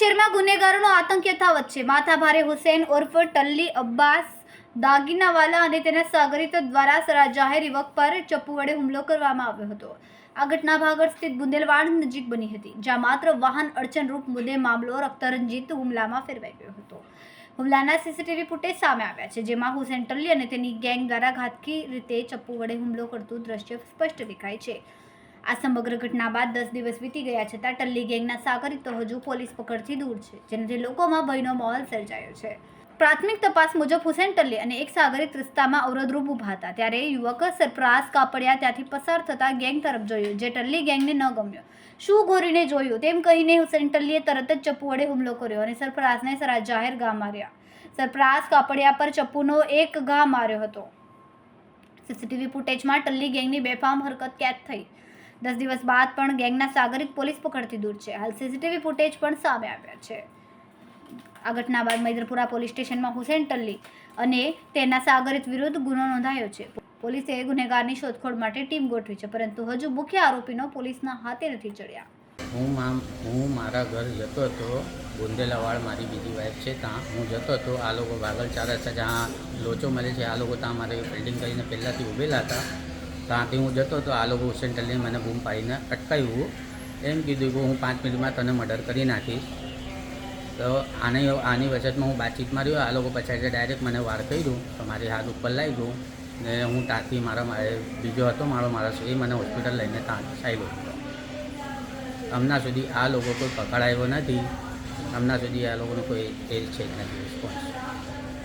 શહેરમાં ગુનેગારોનો આતંક યથાવત છે। માથાભારે હુસૈન ઉર્ફ ટલ્લી અબ્બાસ દાગીનાવાલા અને તેના સાગરીતો દ્વારા સરા જાહેર યુવક પર ચપ્પુ વડે હુમલો કરવામાં આવ્યો હતો। આ ઘટના ભાગળ સ્થિત બુંદેલવાડ નજીક બની હતી, જ્યાં માત્ર વાહન અડચણરૂપ મુદ્દે મામલો રક્તરંજિત હુમલામાં ફેરવાઈ ગયો હતો। હુમલાના સીસીટીવી ફૂટેજ સામે આવ્યા છે, જેમાં હુસૈન ટલ્લી અને તેની ગેંગ દ્વારા ઘાતકી રીતે ચપ્પુ વડે હુમલો કરતું દ્રશ્ય સ્પષ્ટ દેખાય છે। આ સમગ્ર ઘટના બાદ 10 દિવસ વીતી ગયા છતાં ટલ્લી ગેંગના સાગરીતો હજુ પોલીસ પકડથી દૂર છે, જેનાથી લોકોમાં ભયનો માહોલ સર્જાયો છે। પ્રાથમિક તપાસ મુજબ હુસૈન ટલ્લી અને એક સાગરીત રસ્તામાં અવરોધરૂપ ઊભા હતા, ત્યારે યુવક સરફરાઝ કાપડિયા ત્યાંથી પસાર થતા ગેંગ તરફ જોયું, જે ટલ્લી ગેંગને ન ગમ્યો। શું ઘોરીને જોયું તેમ કહીને હુસૈન ટલ્લીએ તરત જ ચપ્પુ વડે હુમલો કર્યો અને સરફરાઝને સરા જાહેર ઘા માર્યા। સરફરાઝ કાપડિયા પર ચપ્પુનો એક ઘા માર્યો હતો। સીસીટીવી ફૂટેજમાં ટલ્લી ગેંગની બેફામ હરકત કેદ થઈ। 10 દિવસ બાદ પણ ગેંગના સાગરીત પોલીસ પકડથી દૂર છે। હાલ સીસીટીવી ફૂટેજ પણ સામે આવ્યા છે। આ ઘટના બાદ મૈદરપુરા પોલીસ સ્ટેશનમાં હુસૈન ટલ્લી અને તેના સાગરીત વિરુદ્ધ ગુનો નોંધાયો છે। પોલીસે ગુનેગારની શોધખોળ માટે ટીમ ગોઠવી છે, પરંતુ હજુ મુખ્ય આરોપીનો પોલીસના હાથે નથી ચડ્યા। હું મારા ઘર જતો હતો, બુંદેલાવાડ મારી બીજી વાઈફ છે, ત્યાં હું જતો હતો। આ લોકો વાગલ ચાર રસ્તા જ્યાં લોચો મળે છે, આ લોકો ત્યાં મારે બિલ્ડિંગ કરીને પહેલાંથી ઊભેલા હતા, ત્યાંથી હું જતો હતો। આ લોકો હુસૈન ટલ્લીએ મને બૂમ પાડીને અટકાવ્યું, એમ કીધું કે હું 5 મિનિટમાં તને મર્ડર કરી નાખીશ। તો આની વચતમાં હું બાતચીત માર્યો, આ લોકો પછી ડાયરેક્ટ મને વાર કર્યું તો મારી હાથ ઉપર લાગી ગયું ને હું ત્યાંથી બીજો હતો મારો એ મને હોસ્પિટલ લઈને ત્યાં ચાલ્યો હતો। હમણાં સુધી આ લોકો કોઈ પકડાયો નથી, હમણાં સુધી આ લોકોનો કોઈ એ છે જ નથી રિસ્પોન્સ।